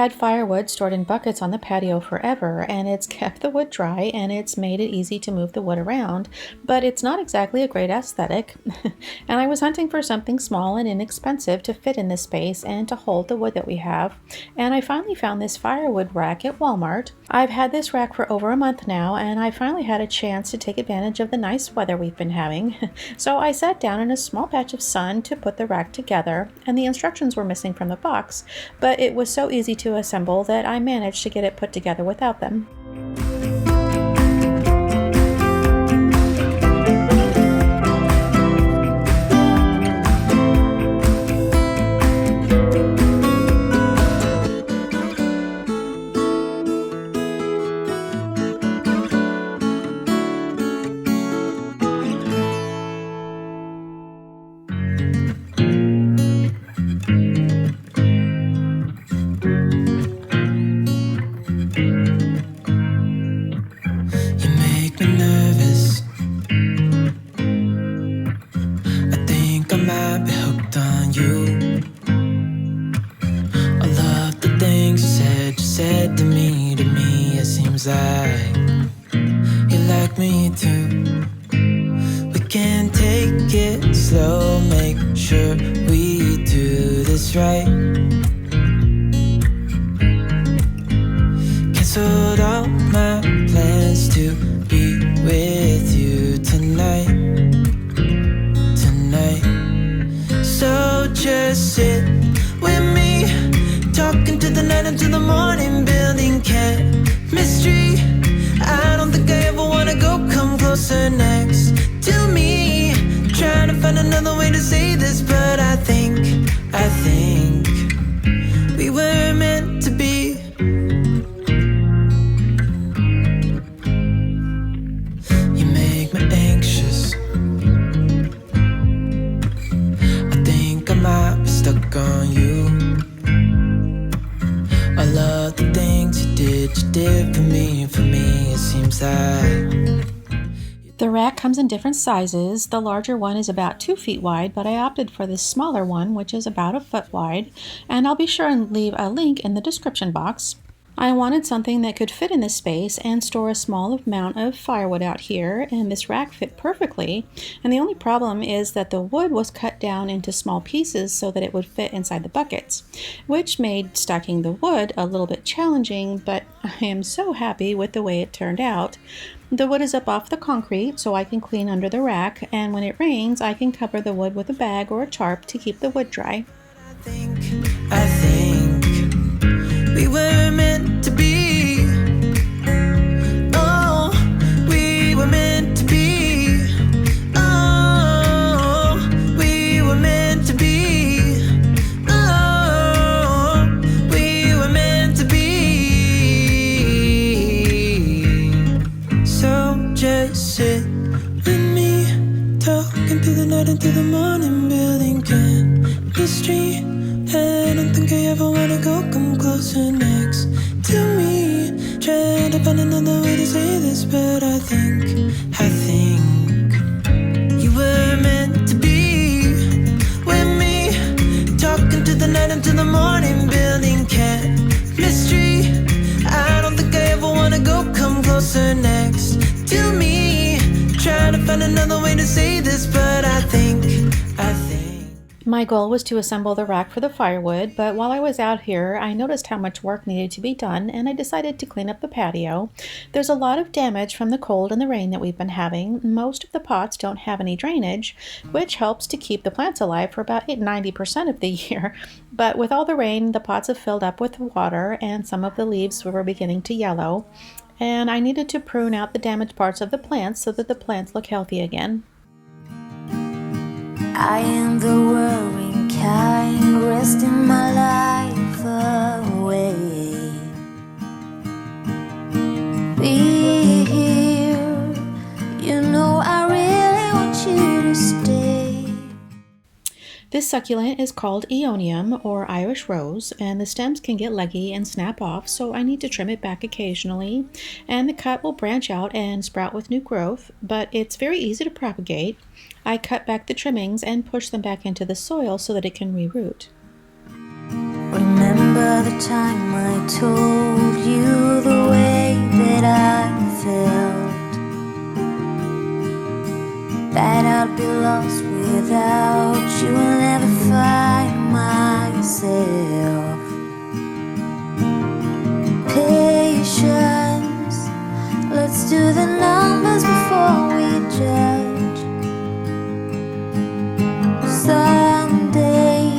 had firewood stored in buckets on the patio forever, and it's kept the wood dry and it's made it easy to move the wood around, but it's not exactly a great aesthetic. And I was hunting for something small and inexpensive to fit in this space and to hold the wood that we have, and I finally found this firewood rack at Walmart. I've had this rack for over a month now, and I finally had a chance to take advantage of the nice weather we've been having. So I sat down in a small patch of sun to put the rack together, and the instructions were missing from the box, but it was so easy to assemble that I managed to get it put together without them. Like you like me too. We can take it slow, make sure we do this right. Canceled all my plans to be with you tonight. So just sit with me, talking to the night until the morning, building chemistry. I don't think I ever wanna go, come closer next to me. Trying to find another way to say this, but I think we were meant to be. You make me anxious. I think I might be stuck on you. I love the things you did for me, it seems like. The rack comes in different sizes. The larger one is about 2 feet wide, but I opted for this smaller one, which is about 1 foot wide, and I'll be sure and leave a link in the description box. I wanted something that could fit in this space and store a small amount of firewood out here, and this rack fit perfectly. And the only problem is that the wood was cut down into small pieces so that it would fit inside the buckets, which made stacking the wood a little bit challenging, but I am so happy with the way it turned out. The wood is up off the concrete so I can clean under the rack, and when it rains I can cover the wood with a bag or a tarp to keep the wood dry. I think we were meant to be. Oh, we were meant to be. Oh, we were meant to be. Oh, we were meant to be. So just sit with me, talking through the night into the morning, building chemistry. I don't think I ever wanna go, come closer next to me. Trying to find another way to say this, but I think you were meant to be with me, talking to the night until the morning, building chemistry. I don't think I ever wanna go, come closer next to me. Trying to find another way to say this, but I think. My goal was to assemble the rack for the firewood, but while I was out here, I noticed how much work needed to be done, and I decided to clean up the patio. There's a lot of damage from the cold and the rain that we've been having. Most of the pots don't have any drainage, which helps to keep the plants alive for about 90% of the year. But with all the rain, the pots have filled up with water, and some of the leaves were beginning to yellow. And I needed to prune out the damaged parts of the plants so that the plants look healthy again. I am the worrying kind, resting my life away. Be here, you know I really want you to stay. This succulent is called Aeonium or Irish Rose, and the stems can get leggy and snap off, so I need to trim it back occasionally, and the cut will branch out and sprout with new growth, but it's very easy to propagate. I cut back the trimmings and push them back into the soil so that it can reroot. Remember remember the time I told you the way that I felt, that I'd be lost without you and never find myself. Patience, let's do the numbers before we judge. Someday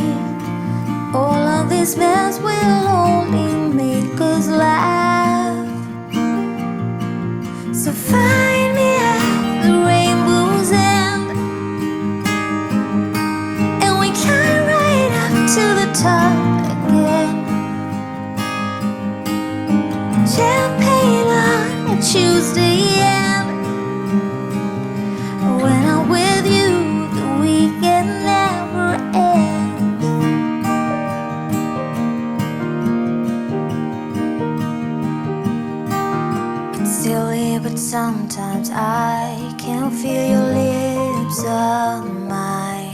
all of this mess will only make us laugh. So find me at the rainbow's end, and we climb right up to the top again. Champagne on a Tuesday end. When I'm with you, the weekend never ends. It's silly, but sometimes I can feel your lips on mine.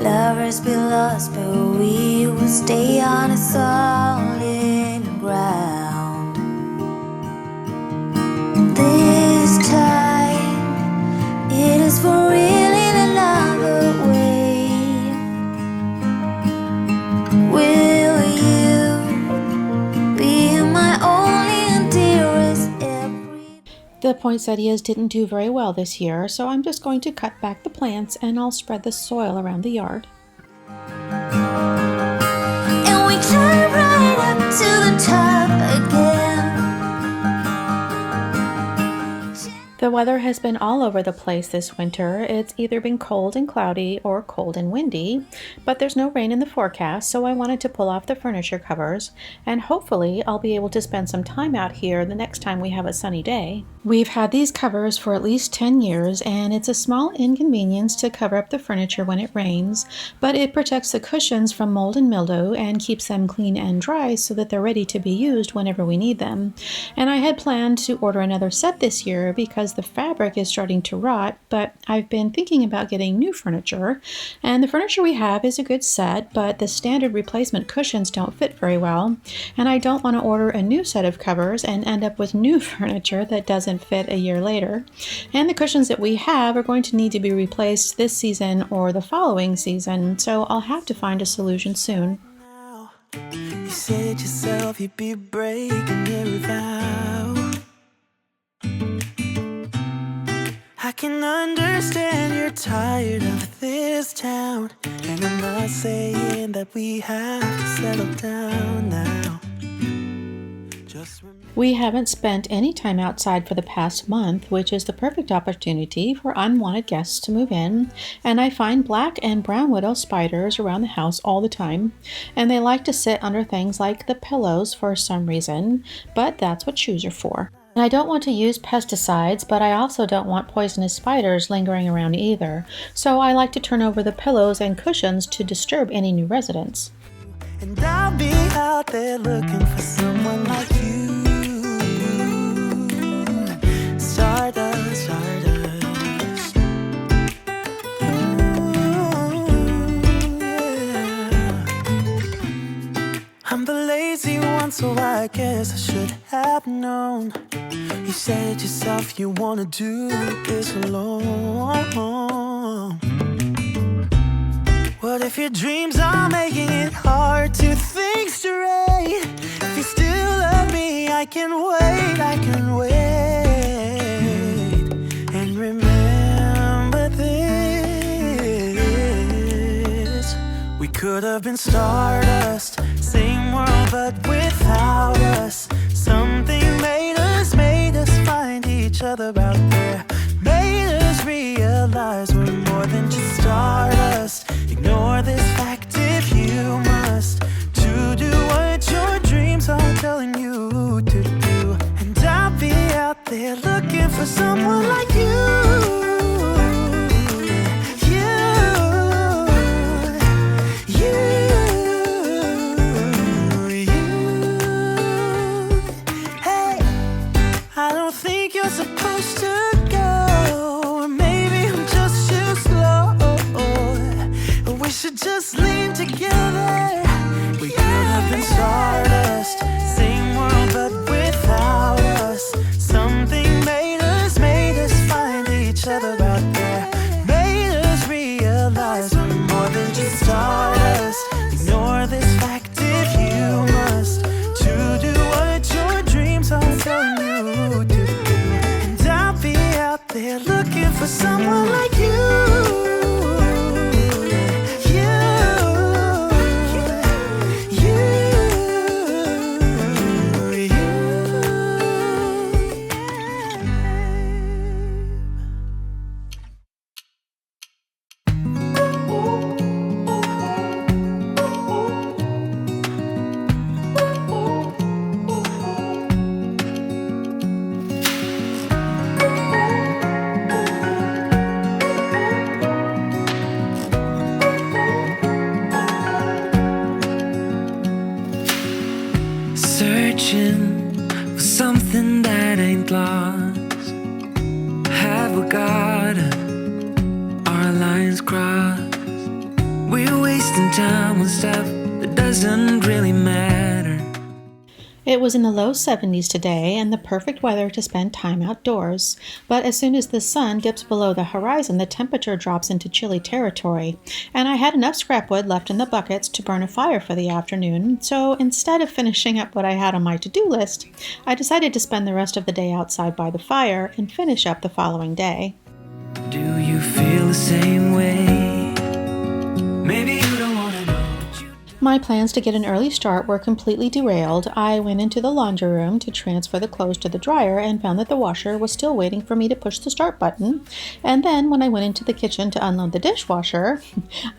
Lovers be lost, but we will stay on a solid ground. This time, it is for real in another way. Will you be my only and dearest every? The poinsettias didn't do very well this year, so I'm just going to cut back the plants and I'll spread the soil around the yard. And we climb right up to the top again. The weather has been all over the place this winter. It's either been cold and cloudy or cold and windy, but there's no rain in the forecast, so I wanted to pull off the furniture covers, and hopefully I'll be able to spend some time out here the next time we have a sunny day. We've had these covers for at least 10 years, and it's a small inconvenience to cover up the furniture when it rains, but it protects the cushions from mold and mildew and keeps them clean and dry so that they're ready to be used whenever we need them. And I had planned to order another set this year because the fabric is starting to rot, but I've been thinking about getting new furniture, and the furniture we have is a good set, but the standard replacement cushions don't fit very well, and I don't want to order a new set of covers and end up with new furniture that doesn't fit a year later. And the cushions that we have are going to need to be replaced this season or the following season, so I'll have to find a solution soon. You said yourself you'd be breaking every vow. I can understand you're tired of this town, and I'm not saying that we have to settle down now. Just remember. We haven't spent any time outside for the past month, which is the perfect opportunity for unwanted guests to move in, and I find black and brown widow spiders around the house all the time, and they like to sit under things like the pillows for some reason, but that's what shoes are for. And I don't want to use pesticides, but I also don't want poisonous spiders lingering around either, so I like to turn over the pillows and cushions to disturb any new residents. And I'll be out there looking for someone like you. Stardust, stardust. Ooh, yeah. I'm the lazy one, so I guess I should have known. You said yourself you wanna do this alone. What if your dreams are making it hard to think straight? If you still love me, I can wait, I can wait. And remember this, we could have been stardust, same world but without us. Something made us find each other out there, made us realize we're more than just stardust. Ignore this fact if you must, to do what your dreams are telling you to do. And I'll be out there looking for someone like you. You. someone like you. Searching for something that ain't lost. Have we got our lines crossed? We're wasting time on stuff that doesn't really matter. It was in the low 70s today and the perfect weather to spend time outdoors. But as soon as the sun dips below the horizon, the temperature drops into chilly territory. And I had enough scrap wood left in the buckets to burn a fire for the afternoon. So instead of finishing up what I had on my to-do list, I decided to spend the rest of the day outside by the fire and finish up the following day. Do you feel the same way? Maybe you don't want to know. My plans to get an early start were completely derailed. I went into the laundry room to transfer the clothes to the dryer and found that the washer was still waiting for me to push the start button. And then when I went into the kitchen to unload the dishwasher,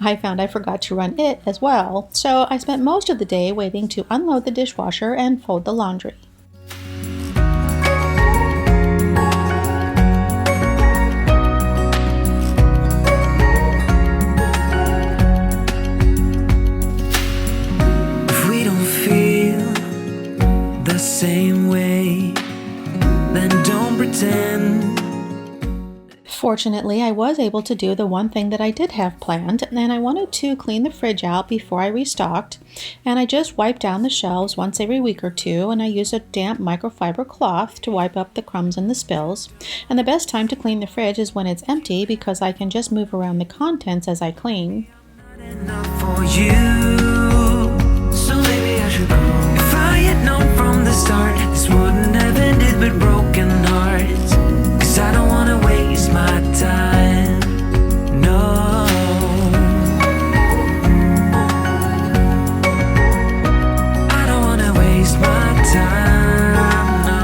I found I forgot to run it as well. So I spent most of the day waiting to unload the dishwasher and fold the laundry. Same way, then don't pretend. Fortunately, I was able to do the one thing that I did have planned, and I wanted to clean the fridge out before I restocked, and I just wiped down the shelves once every week or two, and I use a damp microfiber cloth to wipe up the crumbs and the spills. And the best time to clean the fridge is when it's empty because I can just move around the contents as I clean. Not enough for you, so maybe I should go. If I had known from the start, this wouldn't have ended with broken hearts. 'Cause I don't wanna waste my time, no. I don't wanna waste my time, no.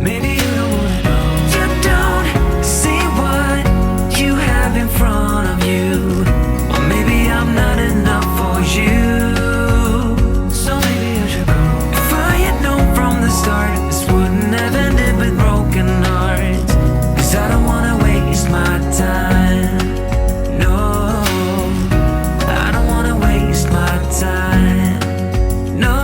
Maybe you don't wanna know. You don't see what you have in front of you. Or maybe I'm not enough for you, so maybe I should go. If I had known from the start, this wouldn't have ended with broken hearts. 'Cause I don't wanna waste my time, no. I don't wanna waste my time, no.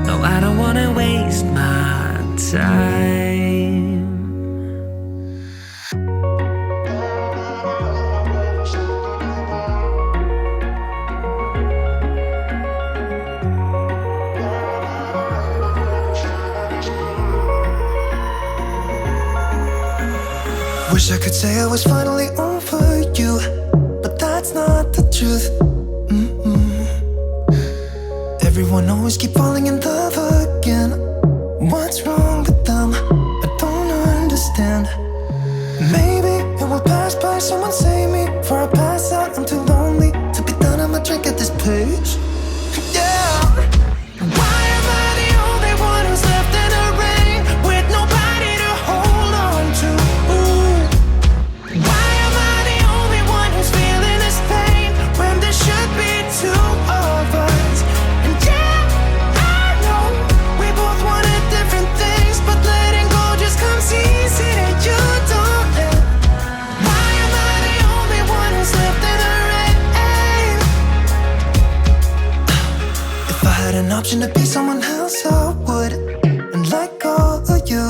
No, I don't wanna waste my time. Wish I could say I was finally over you, but that's not the truth. Everyone always keep falling in love again. What's wrong with them? I don't understand. Maybe it will pass by, someone save me. Before I pass out, I'm too lonely to be done. I'ma drink at this page. Yeah. Why am I the only one who's left in the rain with nobody to hold on to? Why am I the only one who's feeling this pain when there should be two of us? And yeah, I know we both wanted different things, but letting go just comes easy and you don't let. Why am I the only one who's left in the rain? If I had an option to be someone else, I would, and let go of you.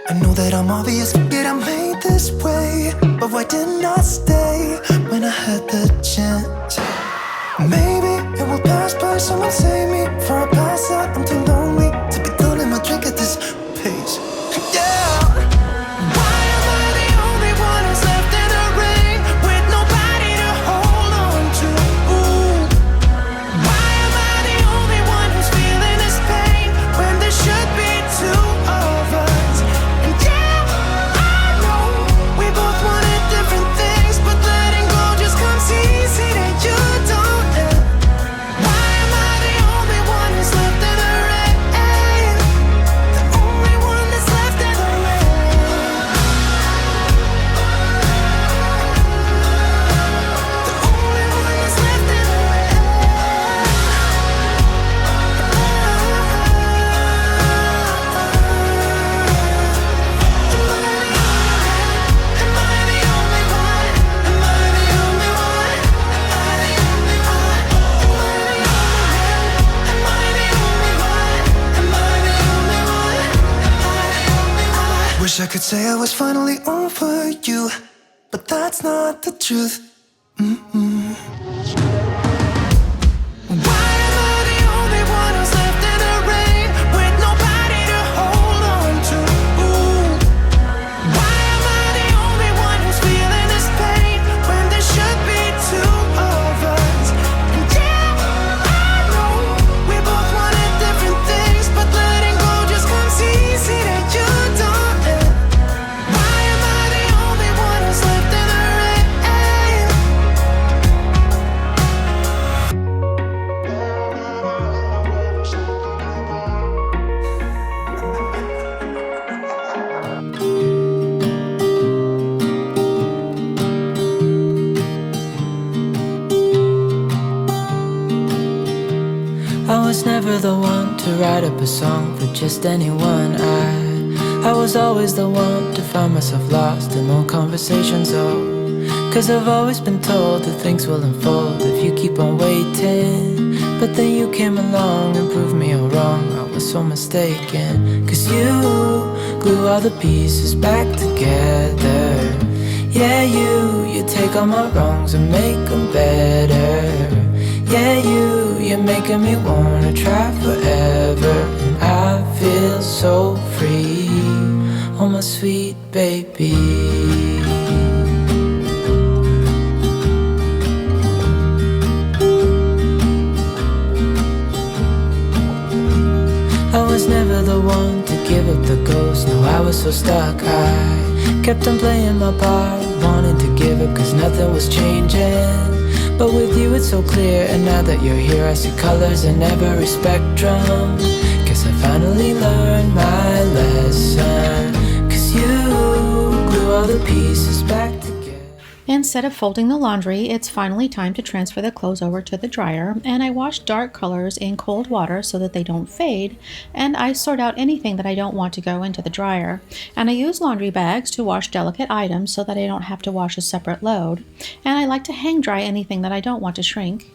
I know that I'm obvious, yet I'm made this way. But why didn't I stay when I had the chance? Maybe it will pass by, someone save me. Before I pass out, I'm too lonely to be done in my drink at this pace. Yeah. Why am I the only one who's left in the rain wish I could say I was finally over you, but that's not the truth. Why am I the only one who's left in the rain with nobody to hold on to? Why am I the only one who's feeling this pain when there should be two of us? And yeah, I know we both wanted different things, but letting go just comes easy to you, don't it? Why am I the only one who's left in the rain? I was never the one to write up a song for just anyone. I was always the one to find myself lost in old conversations. Cause I've always been told that things will unfold if you keep on waiting. But then you came along and proved me all wrong. I was so mistaken. Cause you glue all the pieces back together. Yeah, you take all my wrongs and make them better. Yeah, you're making me wanna try forever. And I feel so free, oh my sweet baby. I was never the one to give up the ghost. No, I was so stuck. I kept on playing my part, wanting to give up cause nothing was changing. But with you it's so clear, and now that you're here I see colors in every spectrum. Guess I finally learned my lesson. Cause you glue all the pieces back together. Instead of folding the laundry, it's finally time to transfer the clothes over to the dryer, and I wash dark colors in cold water so that they don't fade, and I sort out anything that I don't want to go into the dryer. And I use laundry bags to wash delicate items so that I don't have to wash a separate load, and I like to hang dry anything that I don't want to shrink.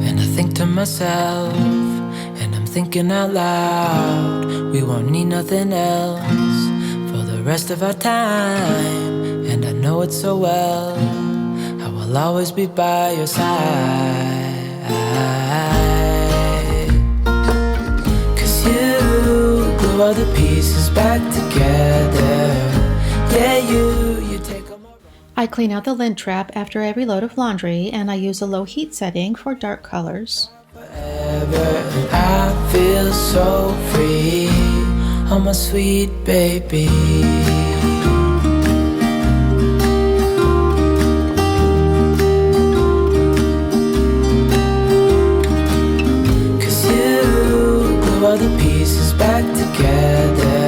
And I think to myself, and I'm thinking out loud, we won't need nothing else for the rest of our time. And I know it so well, I will always be by your side. Cause you glue all the pieces back together. Yeah, you take them all. I clean out the lint trap after every load of laundry, and I use a low heat setting for dark colors. Forever, I feel so free, oh my sweet baby. Cause you glue all the pieces back together.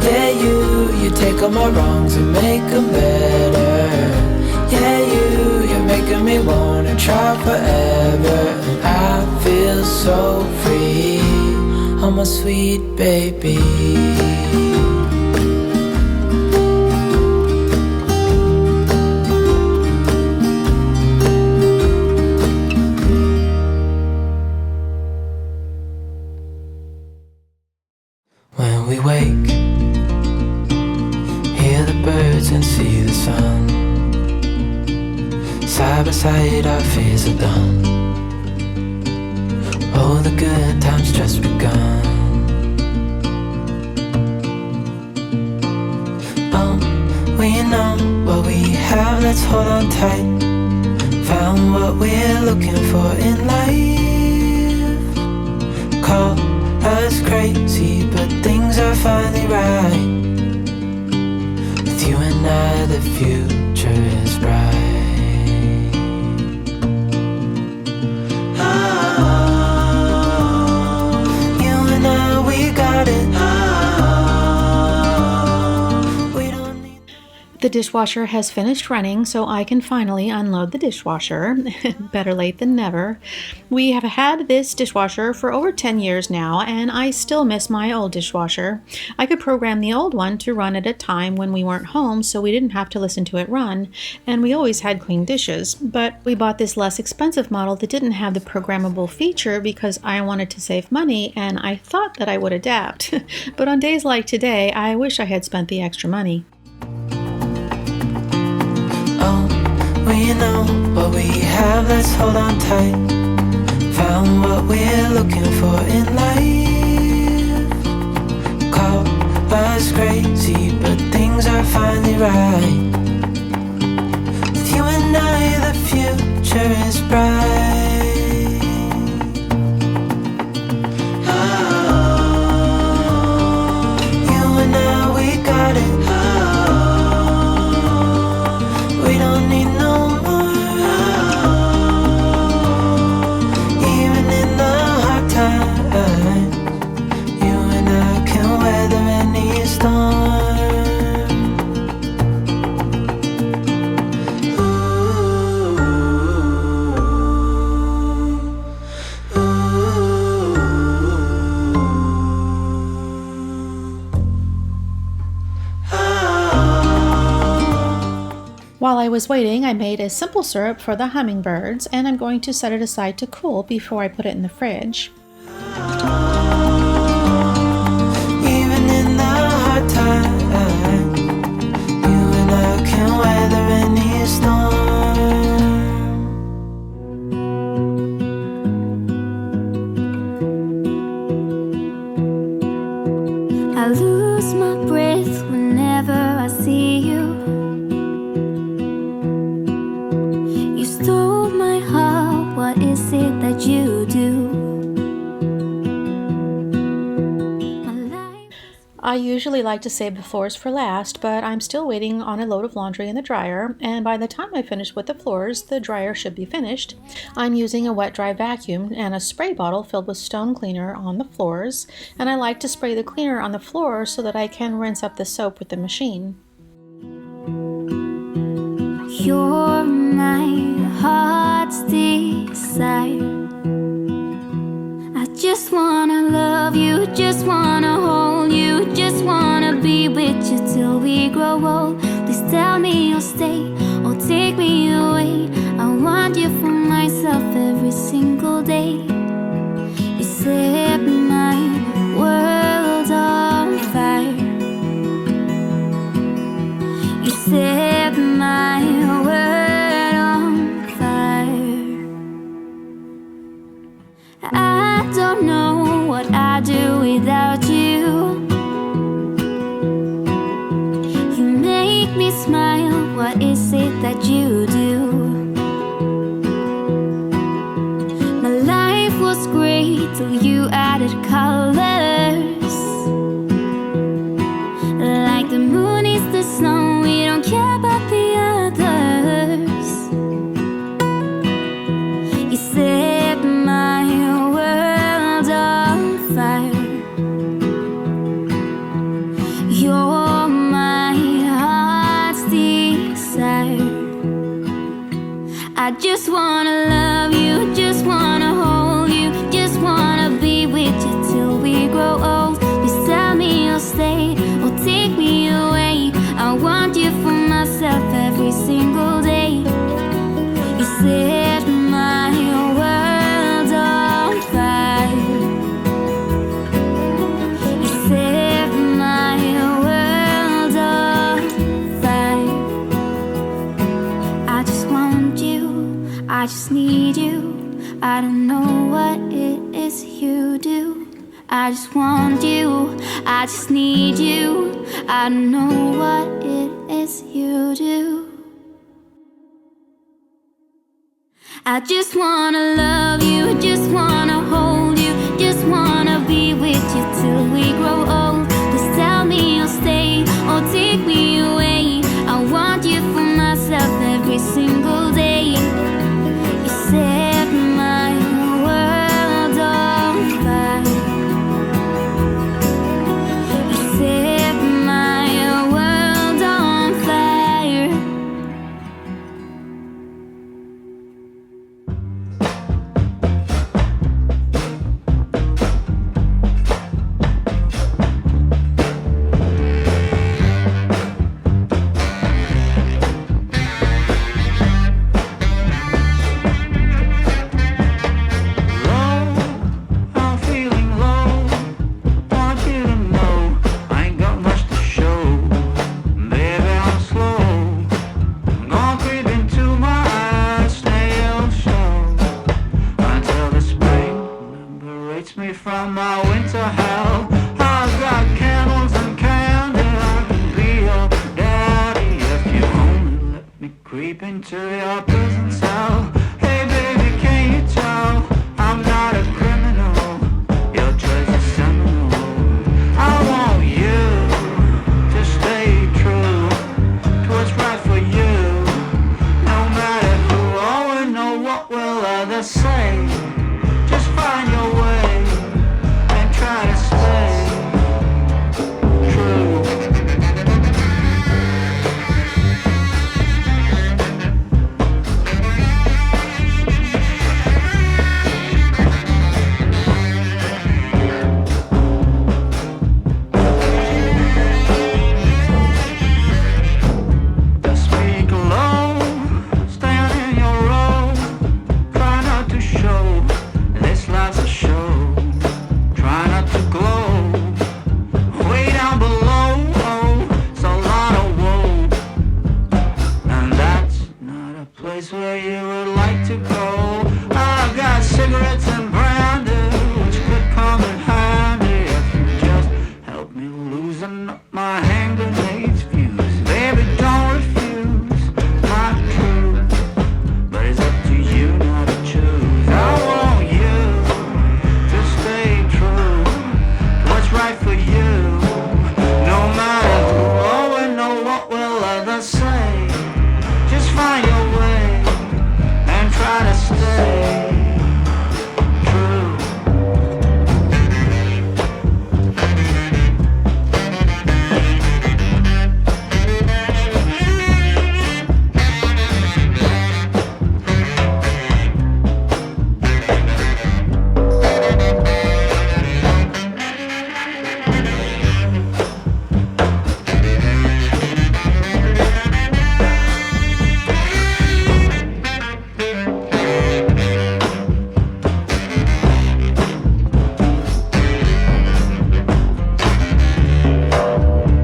Yeah, you take all my wrongs and make them better. Yeah, you're making me wanna try forever. And I feel so free, oh my sweet baby. When we wake, hear the birds and see the sun. Side by side our fears are done. Oh, the good times just begun. Oh, we know what we have, let's hold on tight. Found what we're looking for in life. Call us crazy, but things are finally right. With you and I, the future is bright. The dishwasher has finished running, so I can finally unload the dishwasher. Better late than never. We have had this dishwasher for over 10 years now, and I still miss my old dishwasher. I could program the old one to run at a time when we weren't home, so we didn't have to listen to it run, and we always had clean dishes. But we bought this less expensive model that didn't have the programmable feature because I wanted to save money, and I thought that I would adapt. But on days like today, I wish I had spent the extra money. We know what we have, let's hold on tight. Found what we're looking for in life. Call us crazy, but things are finally right. With you and I, the future is bright. Oh, you and I, we got it. Oh, we don't need no While I was waiting, I made a simple syrup for the hummingbirds, and I'm going to set it aside to cool before I put it in the fridge. Even in the hard time, you and I can weather any storm. I lose my breath whenever I see you. Stole my heart, what is it that you do? I usually like to save the floors for last, but I'm still waiting on a load of laundry in the dryer, and by the time I finish with the floors, the dryer should be finished. I'm using a wet-dry vacuum and a spray bottle filled with stone cleaner on the floors, and I like to spray the cleaner on the floor so that I can rinse up the soap with the machine. You're my heart's desire. I just wanna love you, just wanna hold you, just wanna be with you till we grow old. Please tell me you'll stay or take me away. I want you for myself every single day. You set my world on fire. You set my world on fire. I don't know what I'd do without you. You make me smile, what is it that you do? My life was great till you added colors. Like the moon is the snow, we don't care about the others. You set my world on fire. You're my heart's desire. I just wanna love you, just wanna hold you, just wanna be with you till we grow old. Please tell me you'll stay or take me away. I want you for myself every single day. You set my world on fire. You set my world on fire. I just want you, I just need you. I don't know what it is you do. I just want you, I just need you. I don't know what it is you do. I just wanna love you, just wanna hold you, just wanna be with you till we grow old. Please tell me you'll stay or take me away. I want you for myself every single day. You set my world on fire. You set my world on fire. me from my winter hell. I've got candles and candy, I can be your daddy if you only let me creep into your prison cell. Hey baby, can you tell I'm not a criminal? Your choice is seminal. I want you to stay true to what's right for you. No matter who or know what will others say, just find your way and try to stay true. Just speak low, stand in your row, try not to show this life's a show. Try not to glow way down below. It's a lot of woe, and that's not a place where you would like to go. I've got cigarettes and brandy, which could come in handy if you just help me loosen up my hand grenades fuse. Baby, don't refuse my truth, but it's up to you now to choose. I want you to stay true to what's right for you. No matter who or know what will others say, just find your way and try to stay true.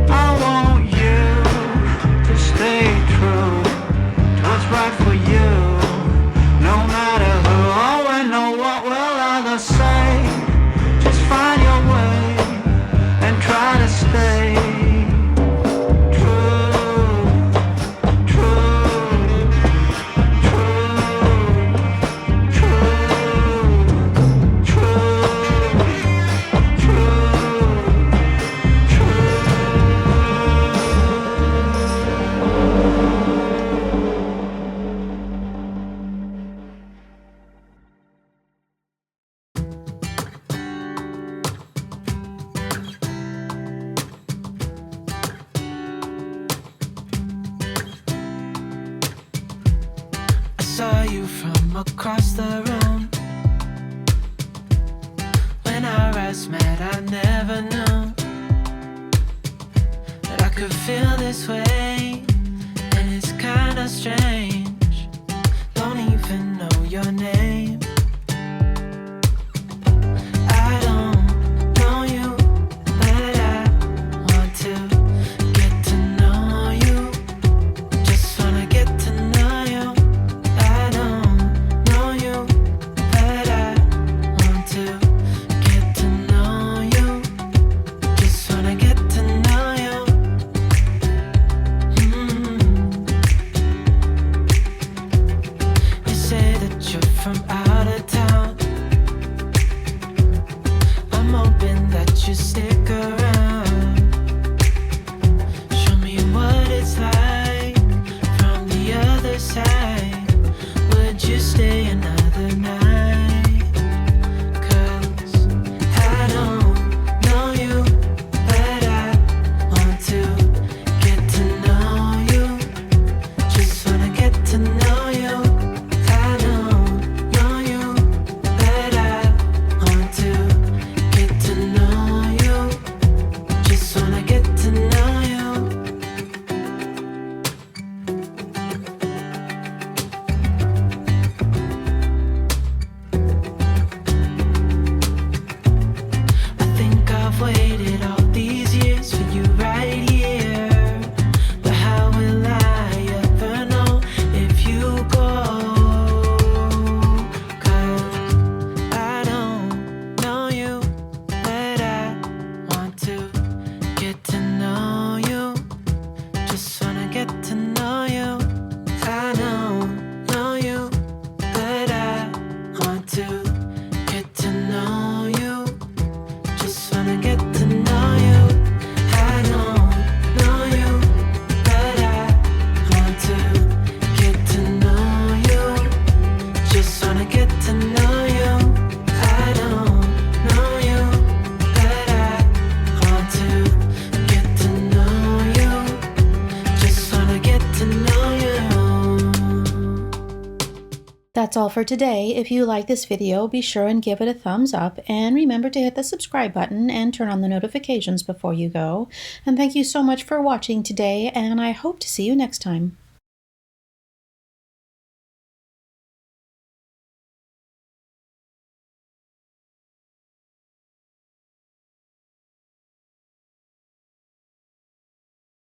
I want you to stay true to what's right for you. No matter who or know what will others say, just find your way and try to stay true, true, true, true, true, I saw you from across the room. When our eyes met, I never knew that I could feel this way, and it's kinda strange. Don't even know your name. I don't know you, but I want to get to know you. Just wanna get to know you. I don't know you, but I want to get to know you. Just wanna get to know you. to get to know you. Just wanna get to know you. I don't know you, but I want to get to know you. Just wanna get to know you. I don't know you, but I want to get to know you. Just wanna get to know you. That's all for today. If you like this video, be sure and give it a thumbs up, and remember to hit the subscribe button and turn on the notifications before you go. And thank you so much for watching today, and I hope to see you next time.